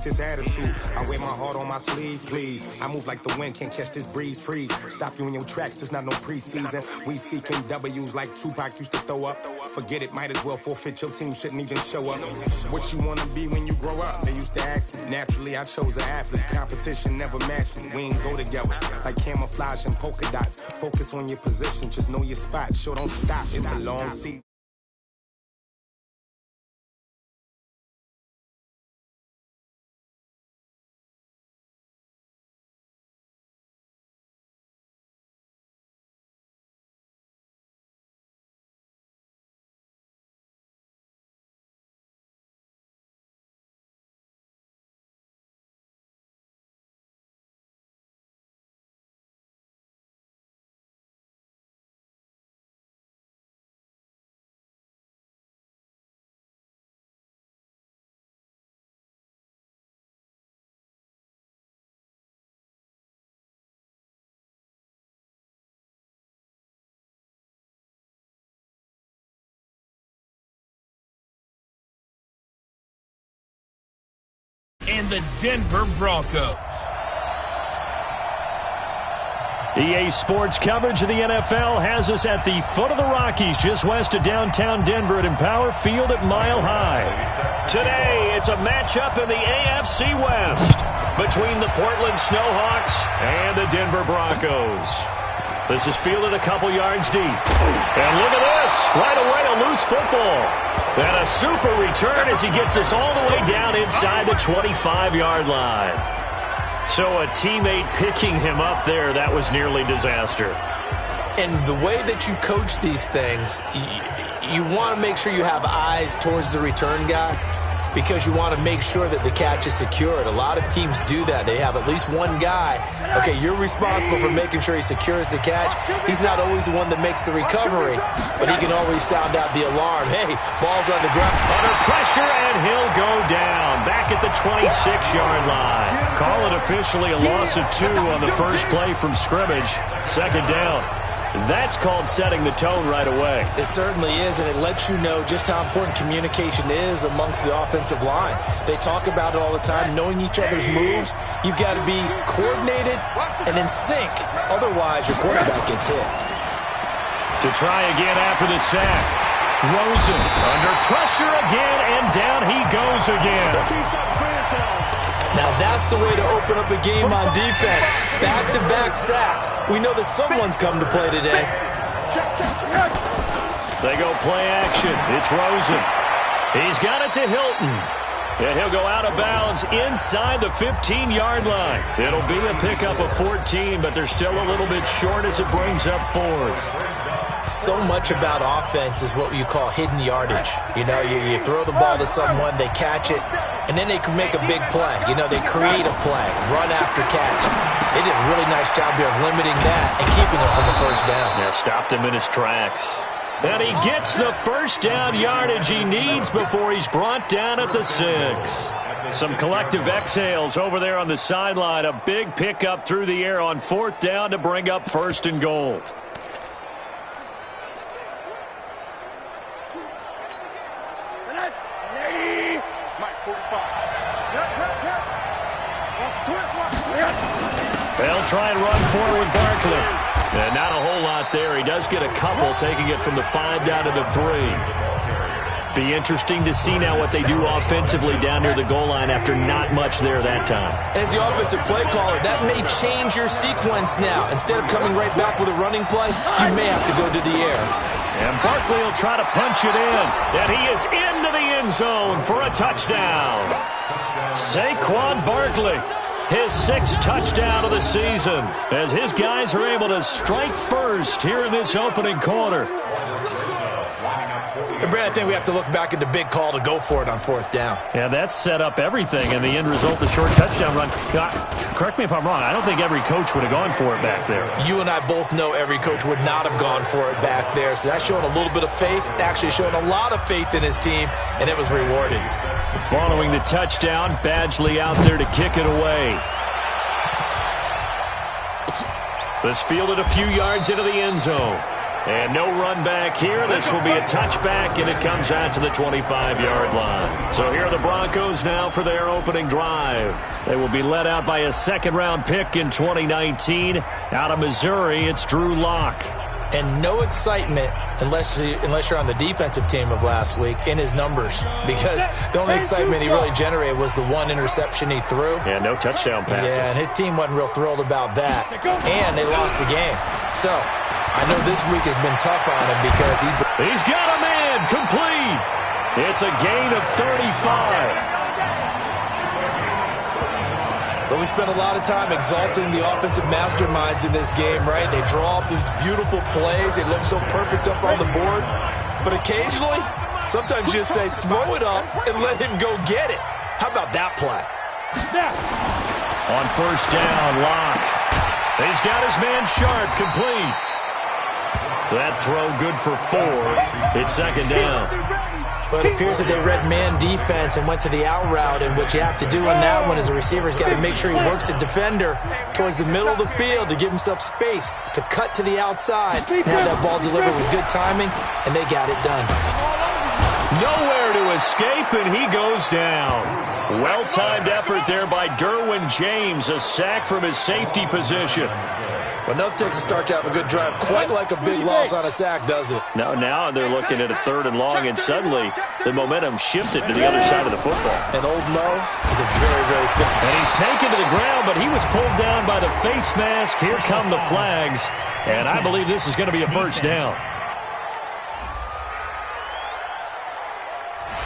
This attitude, I wear my heart on my sleeve, please. I move like the wind, can't catch this breeze, freeze. Stop you in your tracks, there's not no preseason. We seeking W's like Tupac used to throw up. Forget it, might as well forfeit, your team shouldn't even show up. What you wanna be when you grow up? They used to ask me. Naturally, I chose an athlete. Competition never matched me. We ain't go together like camouflage and polka dots. Focus on your position, just know your spot. Sure, don't stop, it's a long season. And the Denver Broncos. EA Sports coverage of the NFL has us at the foot of the Rockies, just west of downtown Denver at Empower Field at Mile High. Today, it's a matchup in the AFC West between the Portland Snowhawks and the Denver Broncos. This is fielded a couple yards deep. And look at this. Right away, a loose football. And a super return as he gets us all the way down inside the 25-yard line. So a teammate picking him up there, that was nearly disaster. And the way that you coach these things, you want to make sure you have eyes towards the return guy because you want to make sure that the catch is secured. A lot of teams do that. They have at least one guy. Okay, you're responsible for making sure he secures the catch. He's not always the one that makes the recovery, but he can always sound out the alarm. Hey, ball's on the ground. Under pressure, and he'll go down. Back at the 26-yard line. Call it officially a loss of 2 on the first play from scrimmage. Second down. That's called setting the tone right away. It certainly is, and it lets you know just how important communication is amongst the offensive line. They talk about it all the time, knowing each other's moves. You've got to be coordinated and in sync. Otherwise, your quarterback gets hit. To try again after the sack. Rosen under pressure again, and down he goes again. Now that's the way to open up a game on defense. Back-to-back sacks. We know that someone's come to play today. They go play action. It's Rosen. He's got it to Hilton. And he'll go out of bounds inside the 15-yard line. It'll be a pickup of 14, but they're still a little bit short as it brings up 4th. So much about offense is what you call hidden yardage. You know, you throw the ball to someone, they catch it, and then they can make a big play. You know, they create a play, run after catch. They did a really nice job here of limiting that and keeping him from the first down. Yeah, stopped him in his tracks. And he gets the first down yardage he needs before he's brought down at the 6. Some collective exhales over there on the sideline. A big pickup through the air on 4th down to bring up 1st and goal. They'll try and run forward with Barkley. And not a whole lot there. He does get a couple, taking it from the 5 down to the 3. Be interesting to see now what they do offensively down near the goal line after not much there that time. As the offensive play caller, that may change your sequence now. Instead of coming right back with a running play, you may have to go to the air. And Barkley will try to punch it in. And he is into the end zone for a touchdown. Saquon Barkley. His 6th touchdown of the season as his guys are able to strike first here in this opening quarter. And Brad, I think we have to look back at the big call to go for it on 4th down. Yeah, that set up everything, and the end result, the short touchdown run. Correct me if I'm wrong, I don't think every coach would have gone for it back there. You and I both know every coach would not have gone for it back there, so that's showing a little bit of faith, actually showing a lot of faith in his team, and it was rewarding. Following the touchdown, Badgley out there to kick it away. This fielded a few yards into the end zone. And no run back here. This will be a touchback, and it comes out to the 25-yard line. So here are the Broncos now for their opening drive. They will be led out by a second-round pick in 2019. Out of Missouri, it's Drew Lock. And no excitement unless you're on the defensive team of last week in his numbers, because the only excitement he really generated was the one interception he threw. Yeah, no touchdown passes. Yeah, and his team wasn't real thrilled about that. And they lost the game. So I know this week has been tough on him because he's got a man complete. It's a gain of 35. But we spent a lot of time exalting the offensive masterminds in this game, right? They draw up these beautiful plays. They look so perfect up on the board. But occasionally, sometimes you just say, throw it up and let him go get it. How about that play? On first down, Locke. He's got his man Sharp complete. That throw good for 4. It's second down. But it appears that they read man defense and went to the out route, and what you have to do on that one is the receiver's got to make sure he works the defender towards the middle of the field to give himself space to cut to the outside and have that ball delivered with good timing, and they got it done. Nowhere to escape, and he goes down. Well-timed effort there by Derwin James, a sack from his safety position. Well, enough takes a start to have a good drive, quite like a big loss on a sack, does it? Now they're looking at a 3rd and long, and suddenly the momentum shifted to the other side of the football. And Old Mo is a very, very fit. And he's taken to the ground, but he was pulled down by the face mask. Here come the flags, and I believe this is going to be a first down.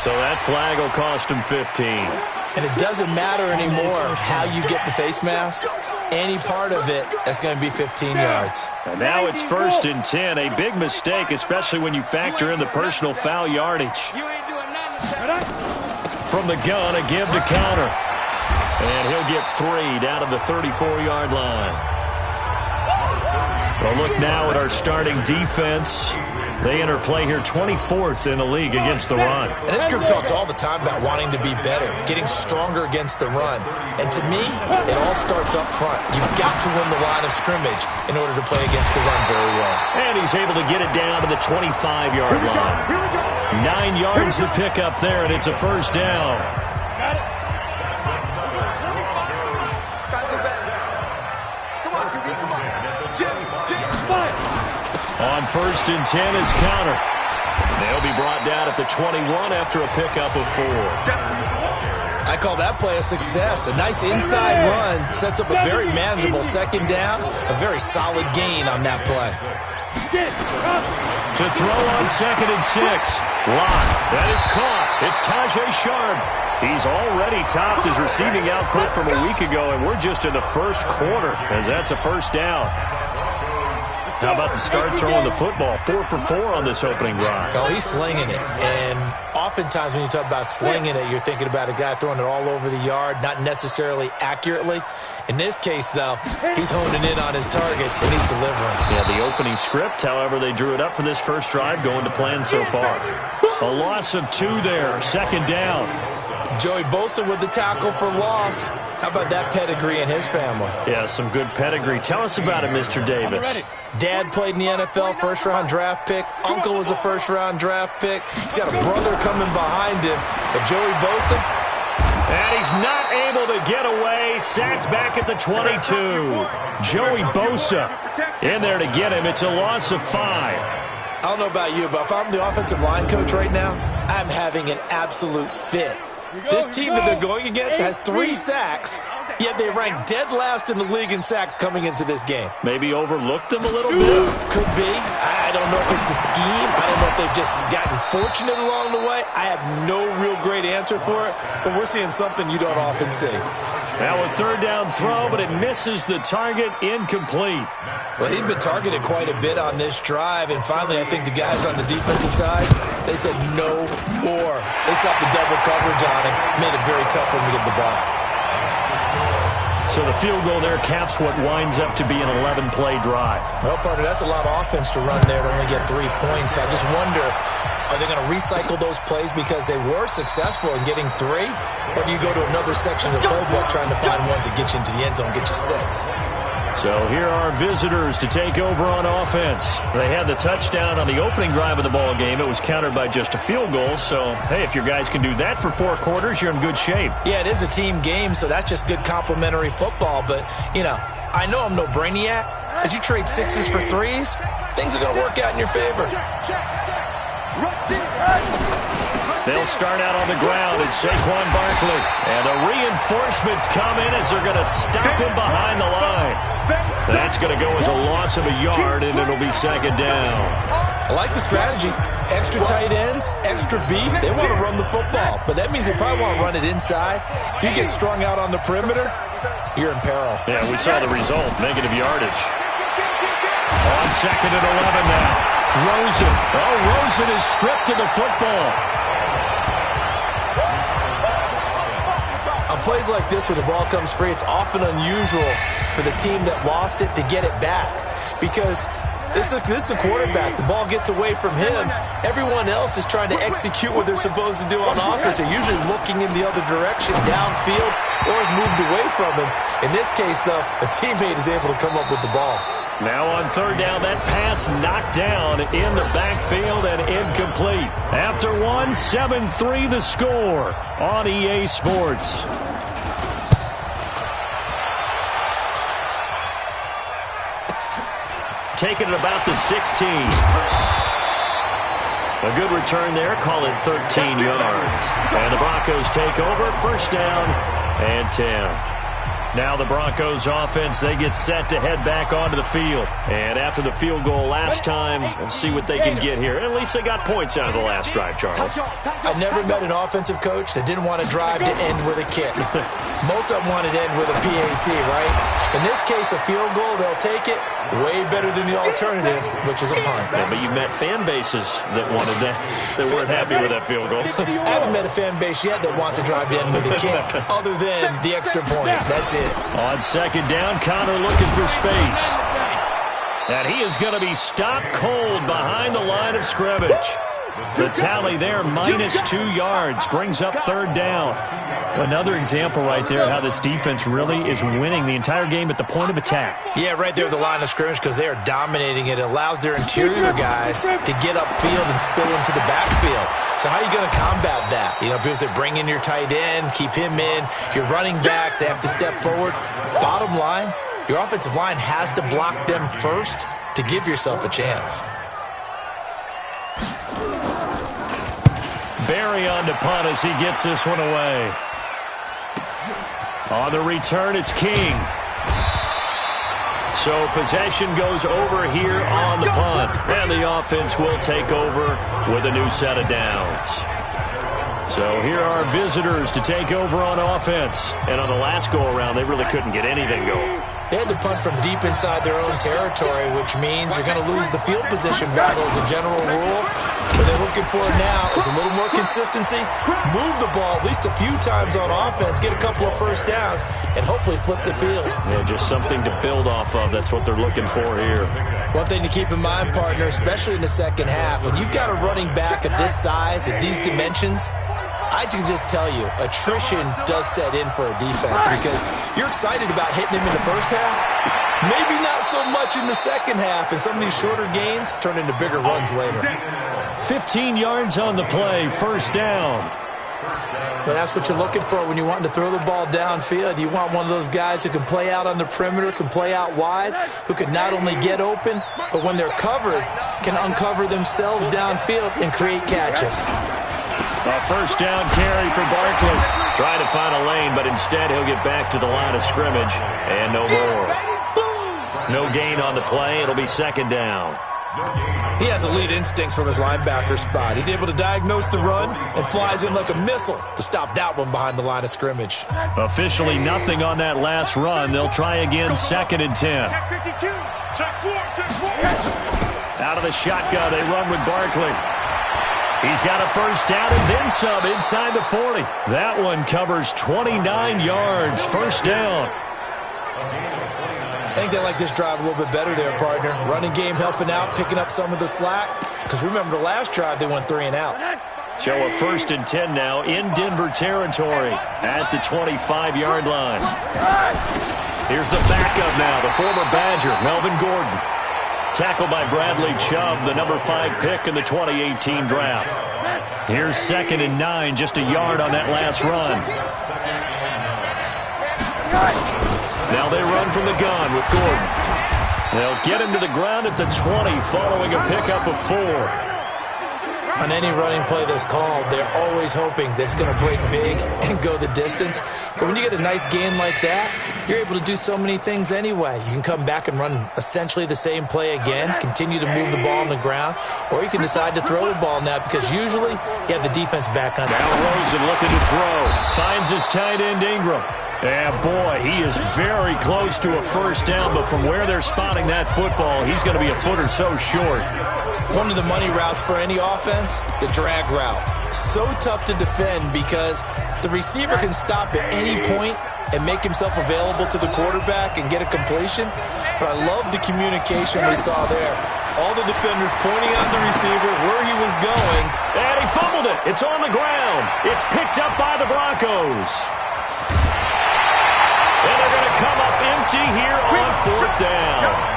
So that flag will cost him 15. And it doesn't matter anymore how you get the face mask. Any part of it, that's going to be 15 yards. And now it's 1st and 10. A big mistake, especially when you factor in the personal foul yardage. From the gun, a give to counter. And he'll get 3 down to the 34-yard line. Well, look now at our starting defense. They enter play here 24th in the league against the run. And this group talks all the time about wanting to be better, getting stronger against the run. And to me, it all starts up front. You've got to win the line of scrimmage in order to play against the run very well. And he's able to get it down to the 25-yard line. 9 yards to pick up there, and it's a first down. On 1st and 10 is counter. They'll be brought down at the 21 after a pickup of 4. I call that play a success. A nice inside run sets up a very manageable second down. A very solid gain on that play. To throw on 2nd and 6. Lock. That is caught. It's Tajay Sharp. He's already topped his receiving output from a week ago, and we're just in the first quarter as that's a first down. How about the start throwing the football? 4 for 4 on this opening drive. Oh, he's slinging it. And oftentimes when you talk about slinging it, you're thinking about a guy throwing it all over the yard, not necessarily accurately. In this case, though, he's honing in on his targets, and he's delivering. Yeah, the opening script, however, they drew it up for this first drive, going to plan so far. A loss of 2 there, second down. Joey Bosa with the tackle for loss. How about that pedigree in his family? Yeah, some good pedigree. Tell us about it, Mr. Davis. Dad played in the NFL, first-round draft pick. Uncle was a first-round draft pick. He's got a brother coming behind him. But Joey Bosa, and he's not able to get away. Sacked back at the 22. Joey Bosa in there to get him. It's a loss of 5. I don't know about you, but if I'm the offensive line coach right now, I'm having an absolute fit. This team that they're going against has 3 sacks, yet they rank dead last in the league in sacks coming into this game. Maybe overlooked them a little bit? Could be. I don't know if it's the scheme. I don't know if they've just gotten fortunate along the way. I have no real great answer for it, but we're seeing something you don't often see. Now a 3rd down throw, but it misses the target, incomplete. Well, he'd been targeted quite a bit on this drive, and finally I think the guys on the defensive side, they said no more. They stopped the double coverage on him, made it very tough for him to get the ball. So the field goal there caps what winds up to be an 11-play drive. Well, partner, that's a lot of offense to run there to only get 3 points. I just wonder, are they going to recycle those plays because they were successful in getting 3? Or do you go to another section of the playbook trying to find ones that get you into the end zone, get you 6? So here are visitors to take over on offense. They had the touchdown on the opening drive of the ball game. It was countered by just a field goal. So, hey, if your guys can do that for 4 quarters, you're in good shape. Yeah, it is a team game, so that's just good complementary football. But, I know I'm no brainiac. As you trade 6s for 3s, things are going to work out in your favor. They'll start out on the ground. It's Saquon Barkley. And the reinforcements come in as they're going to stop him behind the line. That's going to go as a loss of a yard, and it'll be second down. I like the strategy. Extra tight ends, extra beef. They want to run the football, but that means they probably want to run it inside. If you get strung out on the perimeter, you're in peril. Yeah, we saw the result, negative yardage. On second and 11 now. Rosen. Oh, Rosen is stripped of the football. On plays like this where the ball comes free, it's often unusual for the team that lost it to get it back because this is the quarterback. The ball gets away from him. Everyone else is trying to execute what they're supposed to do on offense. They're usually looking in the other direction, downfield, or moved away from him. In this case, though, a teammate is able to come up with the ball. Now on third down, that pass knocked down in the backfield and incomplete. After 7-3 the score on EA Sports. Taking it about the 16. A good return there, call it 13 yards. And the Broncos take over, first down and 10. Now the Broncos offense, they get set to head back onto the field. And after the field goal last time, we'll see what they can get here. At least they got points out of the last drive, Charles. I never met an offensive coach that didn't want to drive to end with a kick. Most of them wanted to end with a PAT, right? In this case, a field goal, they'll take it. Way better than the alternative, which is a punt. Yeah, but you met fan bases that wanted that, that weren't happy with that field goal. I haven't met a fan base yet that wants to drive to end with a kick, other than the extra point. That's it. On second down, Connor looking for space. And he is going to be stopped cold behind the line of scrimmage. The tally there, -2 yards, brings up third down. Another example right there how this defense really is winning the entire game at the point of attack. Yeah, right there at the line of scrimmage because they are dominating it. It allows their interior guys to get upfield and spill into the backfield. So how are you going to combat that? Because they bring in your tight end, keep him in. Your running backs, they have to step forward. Bottom line, your offensive line has to block them first to give yourself a chance. Barry on to punt as he gets this one away. On the return, it's King. So possession goes over here on the punt. And the offense will take over with a new set of downs. So here are visitors to take over on offense. And on the last go-around, they really couldn't get anything going. They had to punt from deep inside their own territory, which means you're going to lose the field position battle as a general rule. What they're looking for now is a little more consistency, move the ball at least a few times on offense, get a couple of first downs, and hopefully flip the field. Yeah, just something to build off of. That's what they're looking for here. One thing to keep in mind, partner, especially in the second half, when you've got a running back of this size, at these dimensions, I can just tell you, attrition does set in for a defense because you're excited about hitting him in the first half. Maybe not so much in the second half, and some of these shorter gains turn into bigger runs later. 15 yards on the play, first down. But that's what you're looking for when you're wanting to throw the ball downfield. You want one of those guys who can play out on the perimeter, can play out wide, who can not only get open, but when they're covered, can uncover themselves downfield and create catches. A first down carry for Barkley. Trying to find a lane, but instead he'll get back to the line of scrimmage and no more. No gain on the play. It'll be second down. He has elite instincts from his linebacker spot. He's able to diagnose the run and flies in like a missile to stop that one behind the line of scrimmage. Officially nothing on that last run. They'll try again, second and 10. Out of the shotgun, they run with Barkley. He's got a first down and then some inside the 40. That one covers 29 yards, first down. I think they like this drive a little bit better there, partner. Running game helping out, picking up some of the slack. Because remember, the last drive, they went 3 and out. So a first and 10 now in Denver territory at the 25-yard line. Here's the backup now, the former Badger, Melvin Gordon. Tackled by Bradley Chubb, the number 5 pick in the 2018 draft. Here's 2nd and 9, just a yard on that last run. Now they run from the gun with Gordon. They'll get him to the ground at the 20 following a pickup of 4. On any running play that's called, they're always hoping that it's going to break big and go the distance. But when you get a nice gain like that, you're able to do so many things anyway. You can come back and run essentially the same play again, continue to move the ball on the ground, or you can decide to throw the ball now because usually you have the defense back on. Now Rosen looking to throw. Finds his tight end Ingram. Yeah, boy, he is very close to a first down, but from where they're spotting that football, he's going to be a foot or so short. One of the money routes for any offense, the drag route. So tough to defend because the receiver can stop at any point and make himself available to the quarterback and get a completion. But I love the communication we saw there. All the defenders pointing out the receiver where he was going. And he fumbled it. It's on the ground. It's picked up by the Broncos. And they're going to come up empty here on 4th down.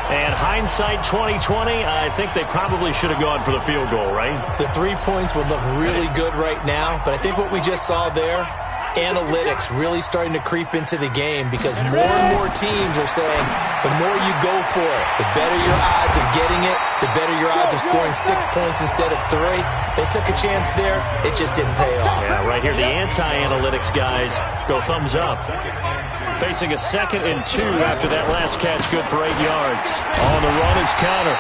And hindsight 2020, I think they probably should have gone for the field goal, right? The 3 points would look really good right now, but I think what we just saw there, analytics really starting to creep into the game because more and more teams are saying the more you go for it, the better your odds of getting it, the better your odds of scoring 6 points instead of 3. They took a chance there. It just didn't pay off. Yeah, right here, the anti-analytics guys go thumbs up. Facing a 2nd and 2 after that last catch, good for 8 yards. On the run is Conner.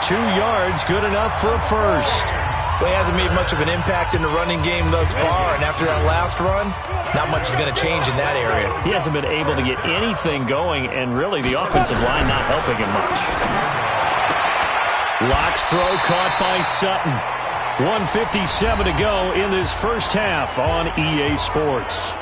2 yards, good enough for a first. Well, he hasn't made much of an impact in the running game thus far, and after that last run, not much is going to change in that area. He hasn't been able to get anything going, and really the offensive line not helping him much. Locke's throw caught by Sutton. 1:57 to go in this first half on EA Sports.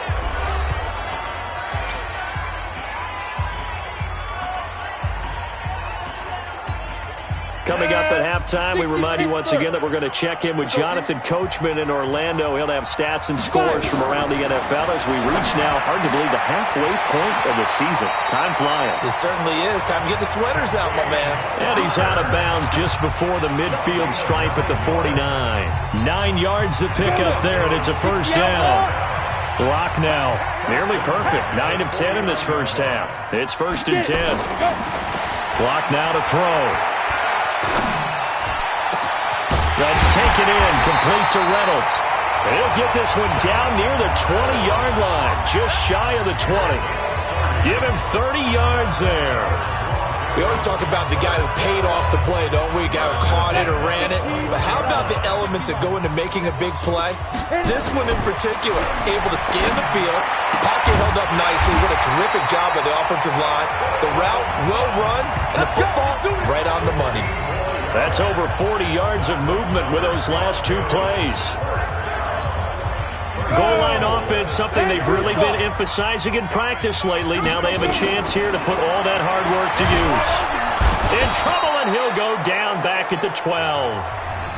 Coming up at halftime, we remind you once again that we're going to check in with Jonathan Coachman in Orlando. He'll have stats and scores from around the NFL as we reach now, hard to believe, the halfway point of the season. Time flying. It certainly is. Time to get the sweaters out, my man. And he's out of bounds just before the midfield stripe at the 49. 9 yards to pick up there, and it's a first down. Lock now. Nearly perfect. 9 of 10 in this first half. It's 1st and 10. Lock now to throw. That's taken in, complete to Reynolds. He'll get this one down near the 20-yard line, just shy of the 20. Give him 30 yards there. We always talk about the guy who paid off the play, don't we? The guy who caught it or ran it. But how about the elements that go into making a big play? This one in particular, able to scan the field, pocket held up nicely. What a terrific job by the offensive line. The route well run, and the football right on the money. That's over 40 yards of movement with those last 2 plays. Goal line offense, something they've really been emphasizing in practice lately. Now they have a chance here to put all that hard work to use. In trouble, and he'll go down back at the 12.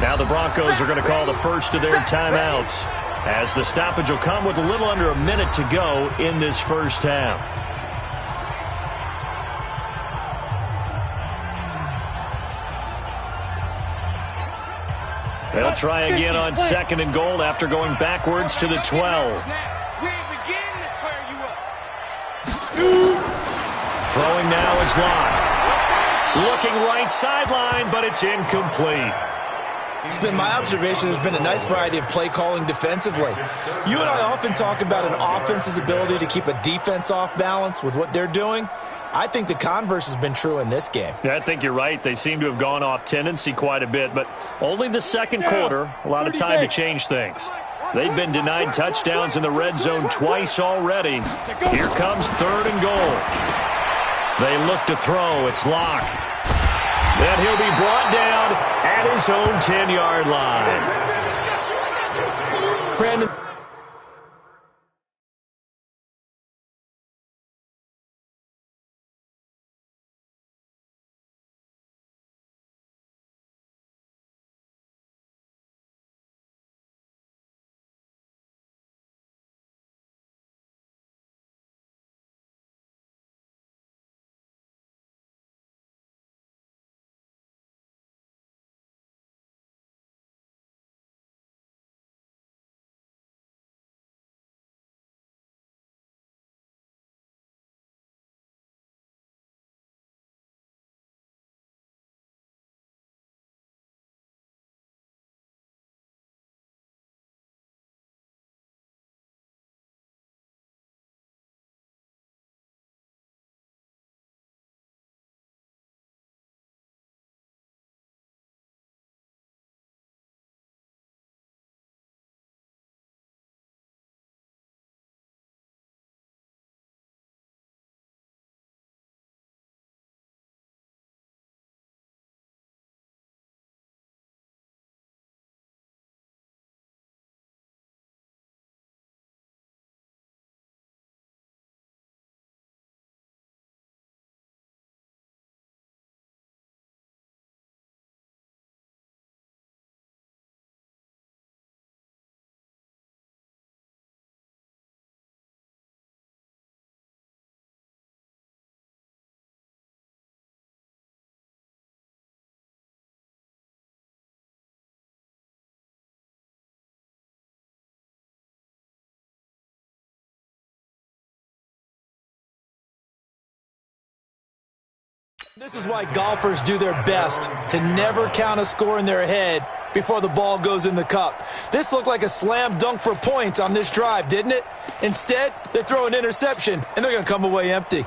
Now the Broncos are going to call the first of their timeouts, as the stoppage will come with a little under a minute to go in this first half. They'll try again on 2nd and goal after going backwards to the 12. Throwing now is Locke. Looking right sideline, but it's incomplete. It's been my observation there's been a nice variety of play calling defensively. You and I often talk about an offense's ability to keep a defense off balance with what they're doing. I think the converse has been true in this game. Yeah, I think you're right. They seem to have gone off tendency quite a bit, but only the second quarter, a lot of time to change things. They've been denied touchdowns in the red zone twice already. Here comes 3rd and goal. They look to throw. It's Locke. Then he'll be brought down at his own 10-yard line. Brandon. This is why golfers do their best to never count a score in their head before the ball goes in the cup. This looked like a slam dunk for points on this drive, didn't it? Instead, they throw an interception, and they're going to come away empty.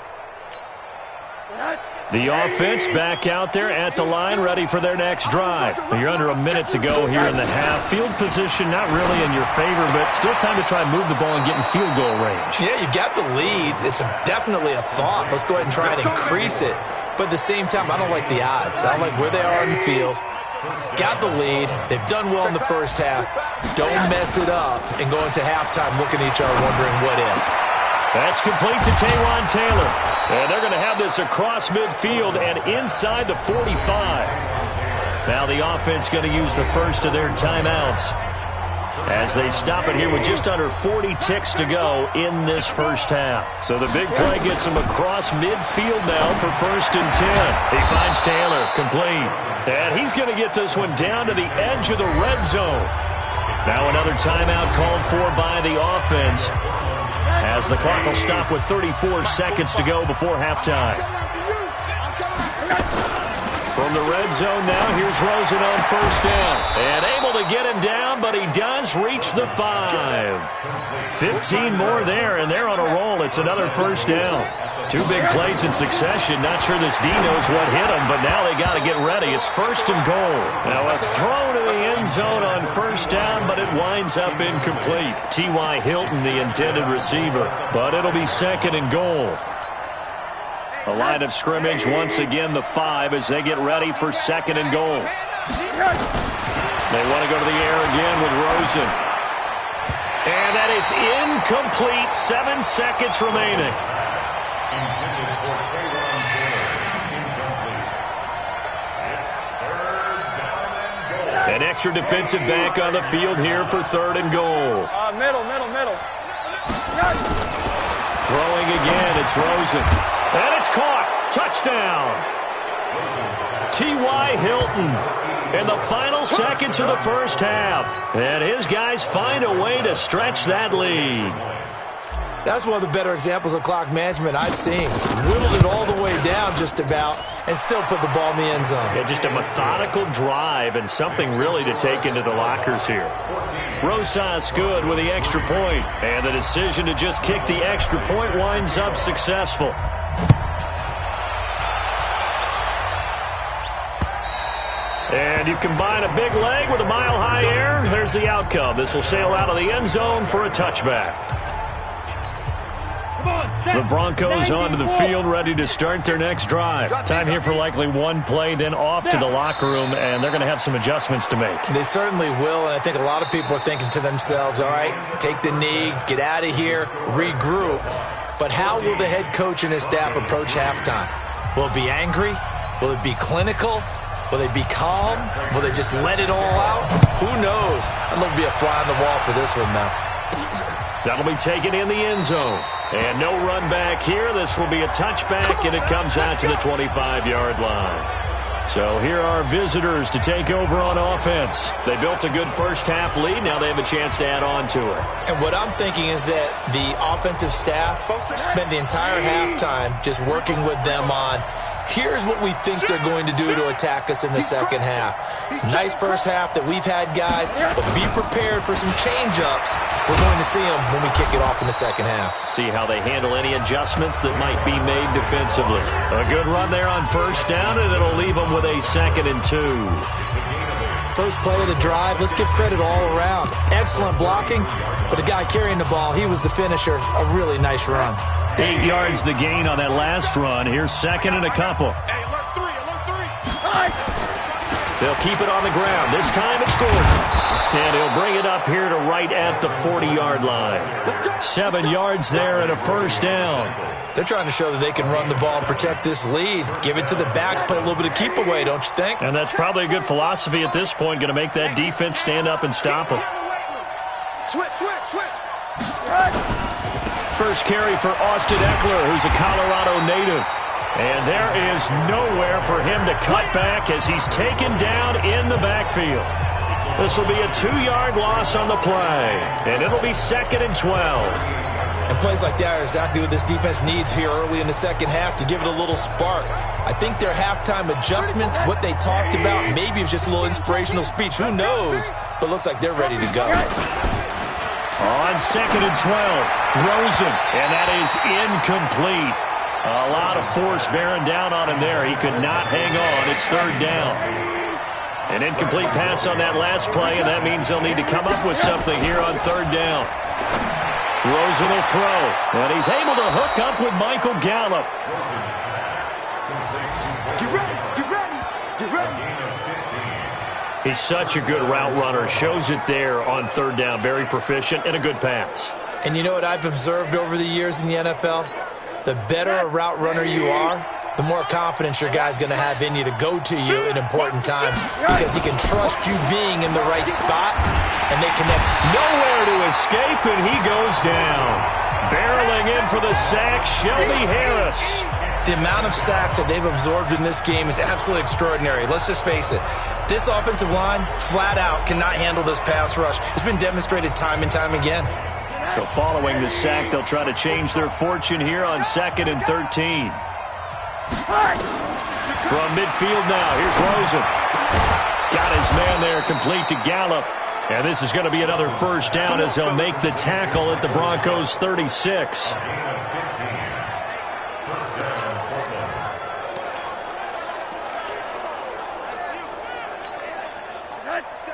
The offense back out there at the line, ready for their next drive. You're under a minute to go here in the half. Field position not really in your favor, but still time to try and move the ball and get in field goal range. Yeah, you've got the lead. It's definitely a thought. Let's go ahead and try and increase it. But at the same time, I don't like the odds. I don't like where they are in the field. Got the lead. They've done well in the first half. Don't mess it up and go into halftime looking at each other wondering what if. That's complete to Taywan Taylor. And they're going to have this across midfield and inside the 45. Now the offense going to use the first of their timeouts as they stop it here with just under 40 ticks to go in this first half. So the big play gets him across midfield now for 1st and 10. He finds Taylor, complete. And he's going to get this one down to the edge of the red zone. Now another timeout called for by the offense as the clock will stop with 34 seconds to go before halftime. From the red zone now, here's Rosen on 1st down. And able to get him down, but he does reach the 5. 15 more there, and they're on a roll. It's another 1st down. 2 big plays in succession. Not sure this D knows what hit him, but now they got to get ready. It's 1st and goal. Now a throw to the end zone on 1st down, but it winds up incomplete. T.Y. Hilton, the intended receiver, but it'll be 2nd and goal. The line of scrimmage, once again, the 5 as they get ready for 2nd and goal. They want to go to the air again with Rosen. And that is incomplete. 7 seconds remaining. An extra defensive back on the field here for 3rd and goal. Middle. Throwing again, it's Rosen. And it's caught. Touchdown. T.Y. Hilton in the final seconds of the first half. And his guys find a way to stretch that lead. That's one of the better examples of clock management I've seen. Whittled it all the way down just about and still put the ball in the end zone. Yeah, just a methodical drive and something really to take into the lockers here. Rosas good with the extra point. And the decision to just kick the extra point winds up successful. And you combine a big leg with a mile-high air, there's the outcome. This will sail out of the end zone for a touchback. The Broncos onto the field, ready to start their next drive. Time here for likely one play, then off to the locker room, and they're going to have some adjustments to make. They certainly will, and I think a lot of people are thinking to themselves, all right, take the knee, get out of here, regroup. But how will the head coach and his staff approach halftime? Will it be angry? Will it be clinical? Will they be calm? Will they just let it all out? Who knows? I'd love to be a fly on the wall for this one, though. That'll be taken in the end zone. And no run back here. This will be a touchback, and it comes out to the 25-yard line. So here are visitors to take over on offense. They built a good first half lead. Now they have a chance to add on to it. And what I'm thinking is that the offensive staff spent the entire halftime just working with them on, here's what we think they're going to do to attack us in the second half. Nice first half that we've had, guys, but be prepared for some change-ups. We're going to see them when we kick it off in the second half. See how they handle any adjustments that might be made defensively. A good run there on 1st down, and it'll leave them with a 2nd and 2. First play of the drive, let's give credit all around. Excellent blocking, but the guy carrying the ball, he was the finisher. A really nice run. 8 yards the gain on that last run. Here's 2nd and a couple. They'll keep it on the ground. This time it's Gordon. And he'll bring it up here to right at the 40-yard line. 7 yards there and a 1st down. They're trying to show that they can run the ball and protect this lead. Give it to the backs, play a little bit of keep away, don't you think? And that's probably a good philosophy at this point. Going to make that defense stand up and stop them. Switch. First carry for Austin Eckler, who's a Colorado native. And there is nowhere for him to cut back as he's taken down in the backfield. This will be a 2-yard loss on the play, and it'll be 2nd and 12. And plays like that are exactly what this defense needs here early in the second half to give it a little spark. I think their halftime adjustments, what they talked about, maybe it was just a little inspirational speech. Who knows? But looks like they're ready to go. On 2nd and 12, Rosen, and that is incomplete. A lot of force bearing down on him there. He could not hang on. It's 3rd down. An incomplete pass on that last play, and that means they'll need to come up with something here on 3rd down. Rosen will throw, and he's able to hook up with Michael Gallup. Get ready, get ready, get ready. He's such a good route runner. Shows it there on 3rd down. Very proficient and a good pass. And you know what I've observed over the years in the NFL? The better a route runner you are, the more confidence your guy's going to have in you to go to you in important times because he can trust you being in the right spot, and they connect. Nowhere to escape, and he goes down. Barreling in for the sack, Shelby Harris. The amount of sacks that they've absorbed in this game is absolutely extraordinary. Let's just face it. This offensive line, flat out, cannot handle this pass rush. It's been demonstrated time and time again. So following the sack, they'll try to change their fortune here on 2nd and 13. From midfield now, here's Rosen. Got his man there, complete to Gallup. And this is going to be another 1st down as they'll make the tackle at the Broncos' 36.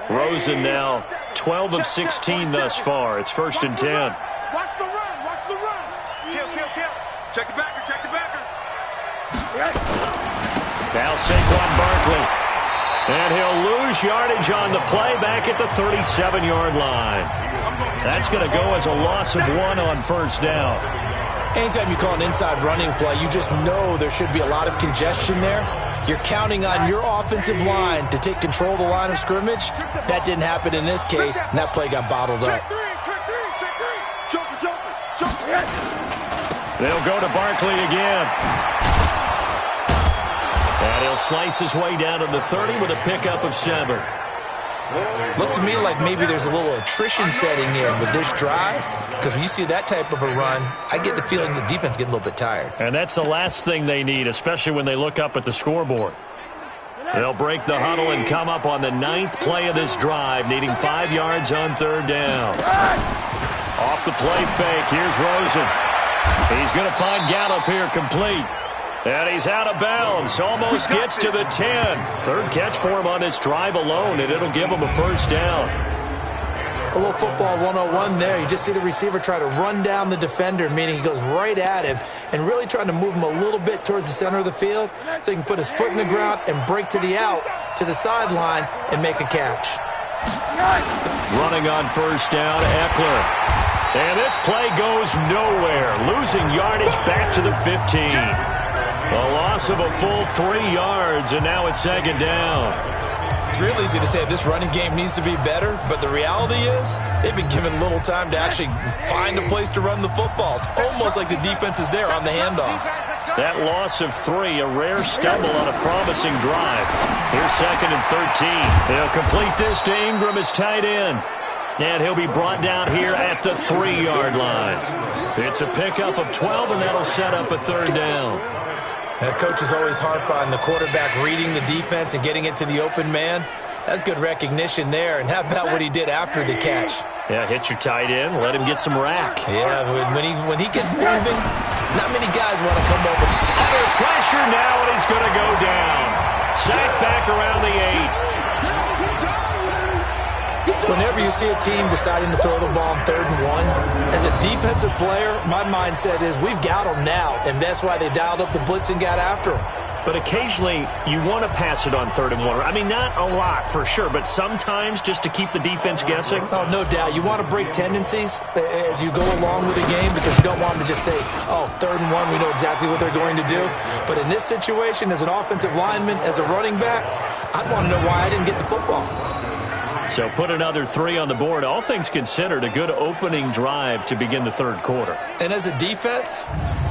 Rosen now 12 of 16 thus far. It's 1st and 10. Watch the run, watch the run. Kill. Check the backer, check the backer. Now Saquon Barkley. And he'll lose yardage on the play back at the 37-yard line. That's going to go as a loss of 1 on 1st down. Anytime you call an inside running play, you just know there should be a lot of congestion there. You're counting on your offensive line to take control of the line of scrimmage. That didn't happen in this case, and that play got bottled up. Check three. Jumper. They'll go to Barkley again. And he'll slice his way down to the 30 with a pickup of 7. Looks to me like maybe there's a little attrition setting in with this drive, because when you see that type of a run, I get the feeling the defense getting a little bit tired. And that's the last thing they need, especially when they look up at the scoreboard. They'll break the huddle and come up on the 9th play of this drive, needing 5 yards on 3rd down. Off the play fake, here's Rosen. He's going to find Gallup here complete. And he's out of bounds. Almost gets to the 10. 3rd catch for him on this drive alone, and it'll give him a 1st down. A little football 101 there. You just see the receiver try to run down the defender, meaning he goes right at him and really trying to move him a little bit towards the center of the field so he can put his foot in the ground and break to the out, to the sideline, and make a catch. Running on 1st down, Eckler. And this play goes nowhere. Losing yardage back to the 15. A loss of a full 3 yards, and now it's 2nd down. It's real easy to say this running game needs to be better, but the reality is they've been given little time to actually find a place to run the football. It's almost like the defense is there on the handoff. That loss of 3, a rare stumble on a promising drive. Here's 2nd and 13. They'll complete this to Ingram as tight end. And he'll be brought down here at the 3-yard line. It's a pickup of 12, and that'll set up a 3rd down. Coaches always harp on the quarterback reading the defense and getting it to the open man. That's good recognition there. And how about what he did after the catch? Yeah, hit your tight end, let him get some rack. Yeah, when he gets moving, not many guys want to come over. Under pressure now, and he's going to go down. Sacked back around the 8. Whenever you see a team deciding to throw the ball on 3rd and 1, as a defensive player, my mindset is we've got them now, and that's why they dialed up the blitz and got after them. But occasionally, you want to pass it on 3rd and 1. I mean, not a lot for sure, but sometimes just to keep the defense guessing. Oh, no doubt. You want to break tendencies as you go along with the game because you don't want them to just say, oh, 3rd and 1, we know exactly what they're going to do. But in this situation, as an offensive lineman, as a running back, I'd want to know why I didn't get the football. So put another 3 on the board. All things considered, a good opening drive to begin the 3rd quarter. And as a defense,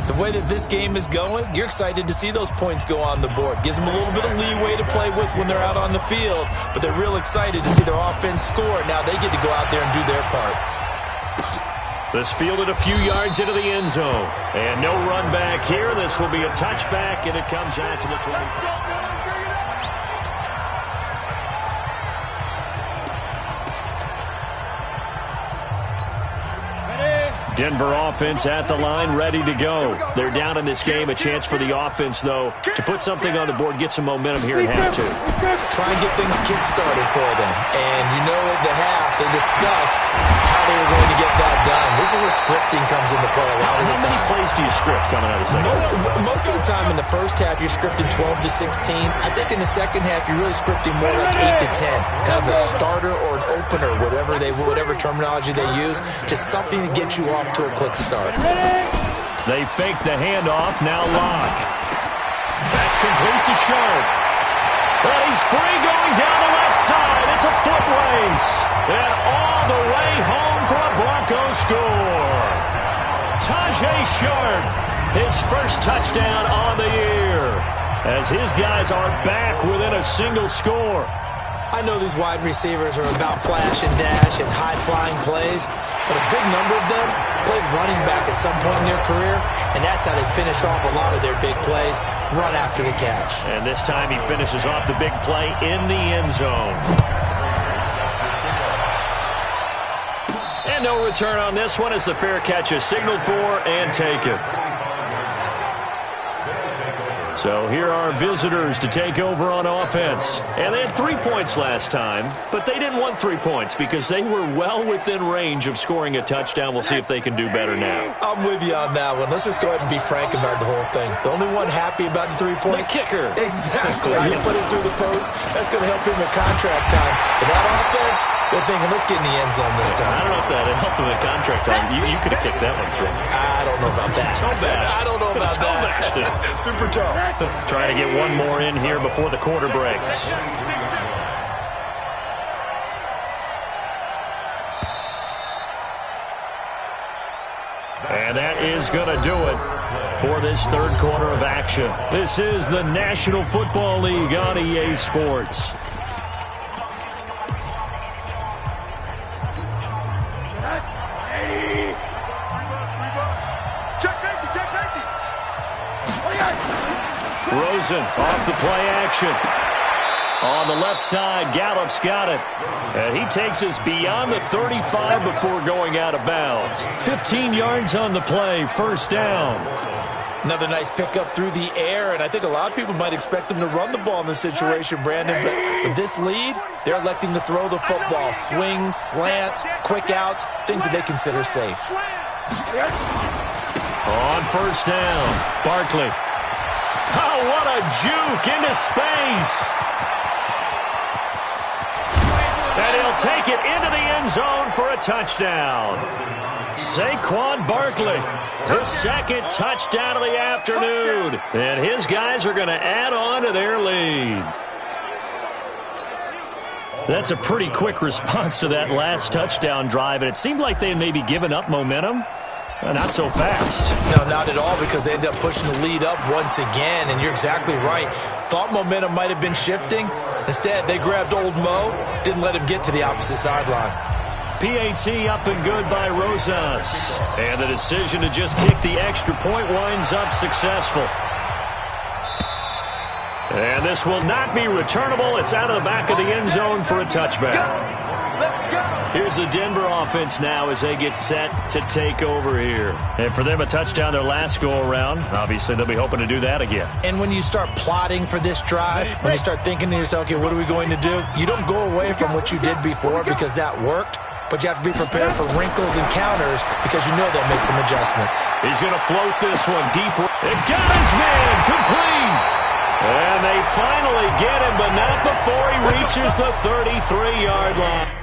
the way that this game is going, you're excited to see those points go on the board. Gives them a little bit of leeway to play with when they're out on the field, but they're real excited to see their offense score. Now they get to go out there and do their part. This fielded a few yards into the end zone. And no run back here. This will be a touchback, and it comes out to the 20. Denver offense at the line, ready to go. They're down in this game. A chance for the offense, though, to put something on the board, get some momentum here at half two. Try and get things kick-started for them. And you know at the half, they discussed how they were going to get that done. This is where scripting comes into play a lot of the time. How many plays do you script coming out of the second half? Most of the time in the first half, you're scripting 12 to 16. I think in the second half, you're really scripting more like 8 to 10. Kind of a starter or an opener, whatever terminology they use. Just something to get you off to a quick start. They fake the handoff. Now Locke. That's complete to Sharp. But he's free going down the left side. It's a foot race. And all the way home for a Broncos score. Tajay Sharp, his first touchdown on the year. As his guys are back within a single score. I know these wide receivers are about flash and dash and high-flying plays, but a good number of them played running back at some point in their career, and that's how they finish off a lot of their big plays, run after the catch. And this time he finishes off the big play in the end zone. And no return on this one as the fair catch is signaled for and taken. So here are visitors to take over on offense. And they had 3 points last time, but they didn't want 3 points because they were well within range of scoring a touchdown. We'll see if they can do better now. I'm with you on that one. Let's just go ahead and be frank about the whole thing. The only one happy about the 3-point? The kicker. Exactly. He put it through the post. That's going to help him in contract time. But that offense, they're thinking, let's get in the end zone this time. I don't know if that helped him in contract time. You could have kicked that one through. I don't know about that. Toe bash. I don't know about that. Super toe. Trying to get one more in here before the quarter breaks. And that is going to do it for this third quarter of action. This is the National Football League on EA Sports. Rosen off the play action. On the left side, Gallup's got it. And he takes us beyond the 35 before going out of bounds. 15 yards on the play, first down. Another nice pickup through the air, and I think a lot of people might expect them to run the ball in this situation, Brandon. But with this lead, they're electing to throw the football. Swings, slants, quick outs, things that they consider safe. On first down, Barkley. Oh, what a juke into space. And he'll take it into the end zone for a touchdown. Saquon Barkley, his second touchdown of the afternoon. And his guys are going to add on to their lead. That's a pretty quick response to that last touchdown drive. And it seemed like they had maybe given up momentum. Not so fast. No, not at all, because they ended up pushing the lead up once again, and you're exactly right. Thought momentum might have been shifting. Instead, they grabbed old Mo, didn't let him get to the opposite sideline. PAT up and good by Rosas. And the decision to just kick the extra point winds up successful. And this will not be returnable. It's out of the back of the end zone for a touchback. Here's the Denver offense now as they get set to take over here. And for them, a touchdown their last go-around. Obviously, they'll be hoping to do that again. And when you start plotting for this drive, when you start thinking to yourself, okay, what are we going to do? You don't go away from what you did before because that worked, but you have to be prepared for wrinkles and counters because you know they'll make some adjustments. He's going to float this one deep. It got his man complete. And they finally get him, but not before he reaches the 33-yard line.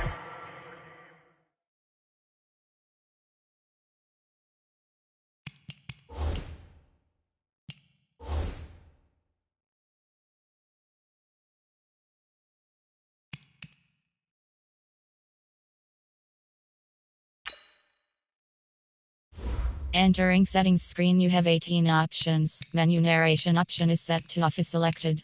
Entering settings screen, you have 18 options. Menu narration option is set to off is selected.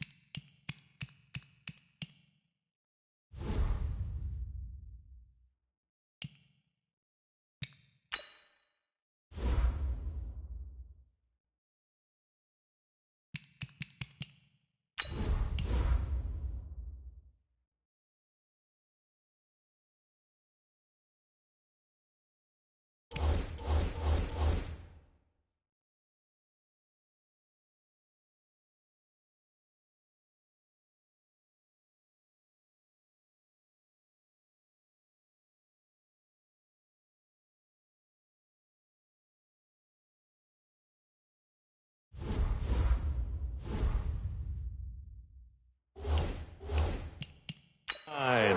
I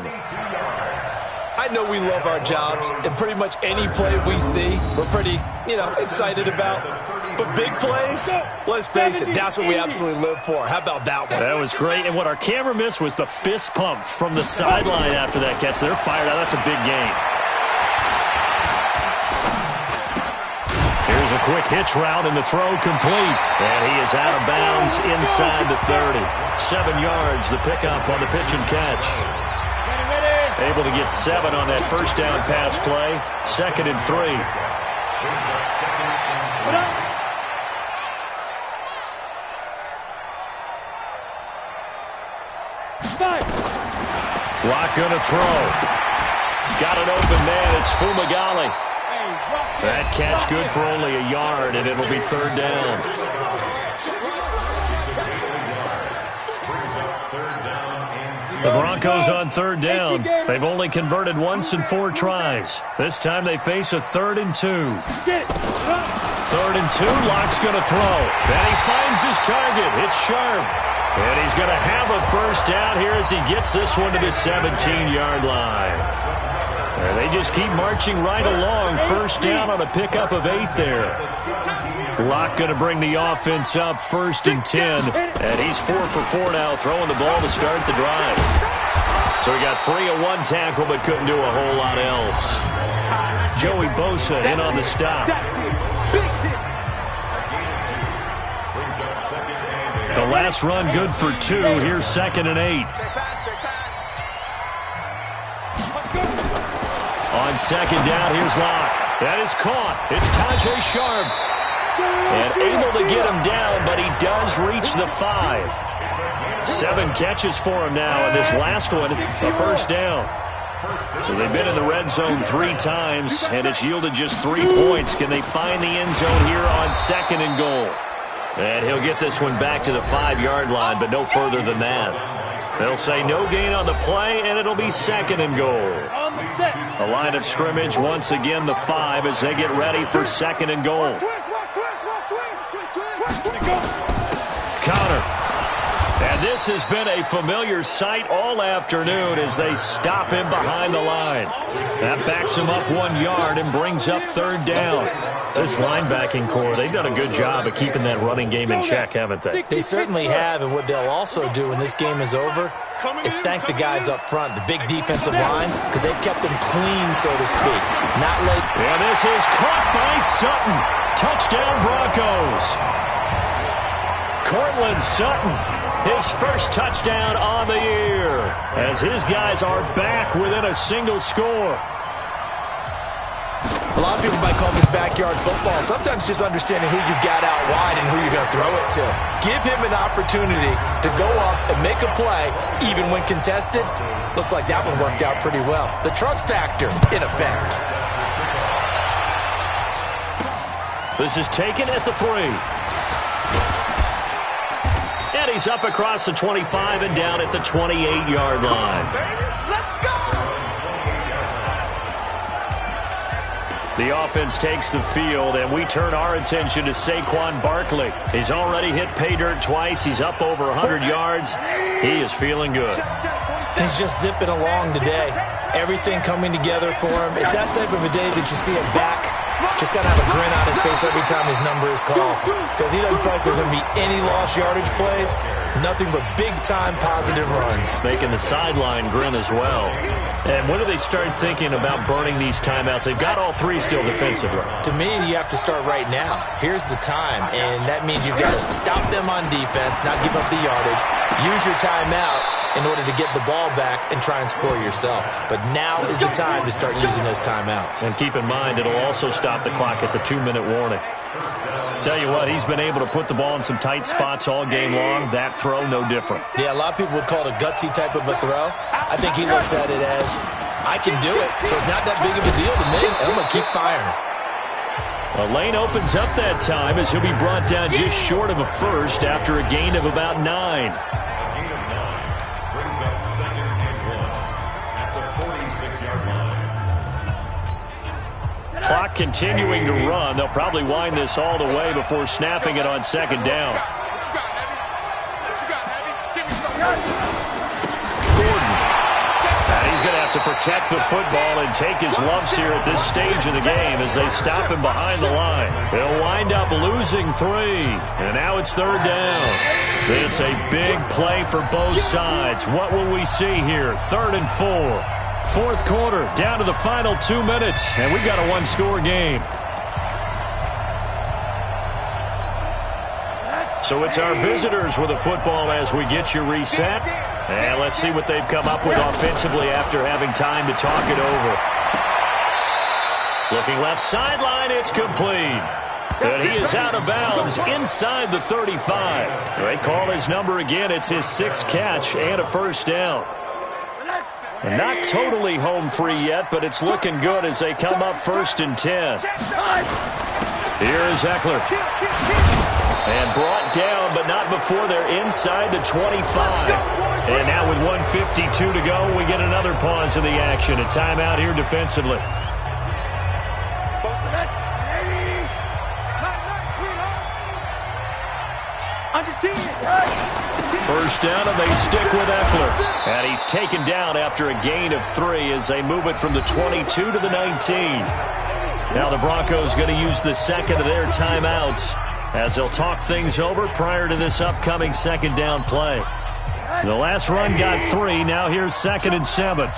know we love our jobs, and pretty much any play we see, we're pretty, excited about. But big plays, let's face it, that's what we absolutely live for. How about that one? That was great, and what our camera missed was the fist pump from the sideline after that catch. They're fired out. That's a big gain. Here's a quick hitch route, and the throw complete. And he is out of bounds inside the 30. 7 yards, the pickup on the pitch and catch. Able to get 7 on that first down pass play. 2nd and 3. Lock gonna throw. Got an open man. It's Fumagalli. That catch good for only a yard, and it'll be 3rd down. The Broncos on 3rd down. They've only converted once in 4 tries. This time they face a 3rd and 2. 3rd and 2, Lock's going to throw. Then he finds his target. It's Sharp. And he's going to have a first down here as he gets this one to the 17-yard line. And they just keep marching right along. First down on a pickup of 8 there. Lock going to bring the offense up 1st and 10. And he's 4 for 4 now, throwing the ball to start the drive. So he got free of 1 tackle but couldn't do a whole lot else. Joey Bosa in on the stop. The last run good for 2. Here's 2nd and 8. On 2nd down, here's Lock. That is caught. It's Tajay Sharp. And able to get him down, but he does reach the 5. 7 catches for him now, and this last one, a first down. So they've been in the red zone 3 times, and it's yielded just 3 points. Can they find the end zone here on 2nd and goal? And he'll get this one back to the 5-yard line, but no further than that. They'll say no gain on the play, and it'll be 2nd and goal. A line of scrimmage, once again the 5 as they get ready for 2nd and goal. Counter. And this has been a familiar sight all afternoon as they stop him behind the line. That backs him up 1 yard and brings up 3rd down. This linebacking core, they've done a good job of keeping that running game in check, haven't they? They certainly have, and what they'll also do when this game is over is thank the guys up front, the big defensive line, because they've kept them clean, so to speak. Not late. And this is caught by Sutton. Touchdown, Broncos. Cortland Sutton, his first touchdown on the year, as his guys are back within a single score. A lot of people might call this backyard football. Sometimes just understanding who you've got out wide and who you're going to throw it to. Give him an opportunity to go up and make a play, even when contested. Looks like that one worked out pretty well. The trust factor, in effect. This is taken at the 3. And he's up across the 25 and down at the 28-yard line. The offense takes the field, and we turn our attention to Saquon Barkley. He's already hit pay dirt twice. He's up over 100 yards. He is feeling good. He's just zipping along today. Everything coming together for him. It's that type of a day that you see him back. Just gotta have a grin on his face every time his number is called. Because he doesn't feel like there's going to be any lost yardage plays. Nothing but big-time positive runs. Making the sideline grin as well. And when do they start thinking about burning these timeouts? They've got all 3 still defensively. To me, you have to start right now. Here's the time, and that means you've got to stop them on defense, not give up the yardage. Use your timeouts in order to get the ball back and try and score yourself. But now is the time to start using those timeouts. And keep in mind, it'll also stop the clock at the 2-minute warning. Tell you what, he's been able to put the ball in some tight spots all game long. That throw, no different. Yeah, a lot of people would call it a gutsy type of a throw. I think he looks at it as, I can do it, so it's not that big of a deal to me, and I'm going to keep firing. A lane opens up that time as he'll be brought down just short of a first after a gain of about 9. Clock continuing to run. They'll probably wind this all the way before snapping it on 2nd down. Gordon. going to have to protect the football and take his lumps here at this stage of the game as they stop him behind the line. They'll wind up losing 3, and now it's 3rd down. This a big play for both sides. What will we see here? 3rd and 4. 4th quarter, down to the final 2 minutes, and we've got a one-score game. So it's our visitors with the football as we get you reset. And let's see what they've come up with offensively after having time to talk it over. Looking left sideline, it's complete. But he is out of bounds inside the 35. They call his number again. It's his 6th catch and a 1st down. And not totally home free yet, but it's looking good as they come up 1st and 10. Here is Eckler. And brought down, but not before they're inside the 25. And now with 1:52 to go, we get another pause in the action. A timeout here defensively. First down, and they stick with Eckler. And he's taken down after a gain of 3 as they move it from the 22 to the 19. Now the Broncos going to use the second of their timeouts as they'll talk things over prior to this upcoming 2nd down play. The last run got 3. Now here's 2nd and 7. On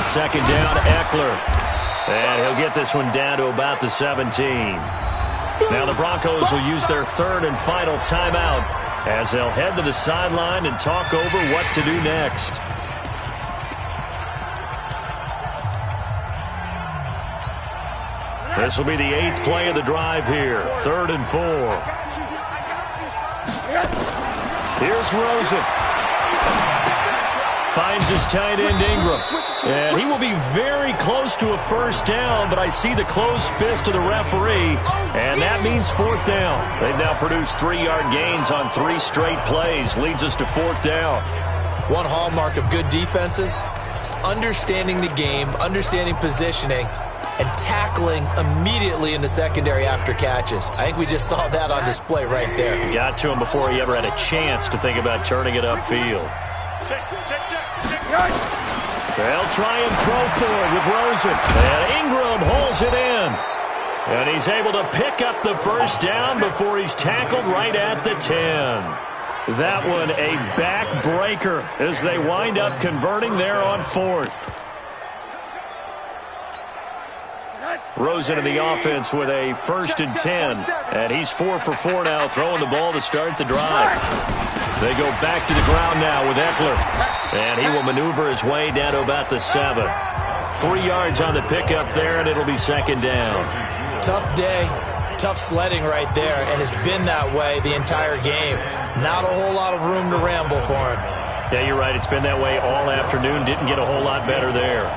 2nd down, Eckler. And he'll get this one down to about the 17. Now the Broncos will use their 3rd and final timeout as they'll head to the sideline and talk over what to do next. This will be the 8th play of the drive here. 3rd and 4. Here's Rosen. Finds his tight end Ingram. And he will be very close to a 1st down, but I see the closed fist of the referee, and that means 4th down. They've now produced 3-yard gains on 3 straight plays. Leads us to 4th down. One hallmark of good defenses is understanding the game, understanding positioning, and tackling immediately in the secondary after catches. I think we just saw that on display right there. Got to him before he ever had a chance to think about turning it upfield. They'll try and throw forward with Rosen. And Ingram holds it in. And he's able to pick up the 1st down before he's tackled right at the 10. That one a backbreaker as they wind up converting there on 4th. Rosen in the offense with a 1st and 10. And he's 4 for 4 now, throwing the ball to start the drive. They go back to the ground now with Eckler. And he will maneuver his way down to about the 7. 3 yards on the pickup there, and it'll be 2nd down. Tough day, tough sledding right there, and it's been that way the entire game. Not a whole lot of room to ramble for him. Yeah, you're right. It's been that way all afternoon. Didn't get a whole lot better there.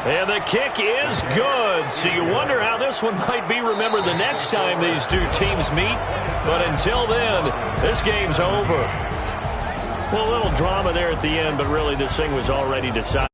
And the kick is good. So you wonder how this one might be remembered the next time these two teams meet. But until then, this game's over. Well, a little drama there at the end, but really this thing was already decided.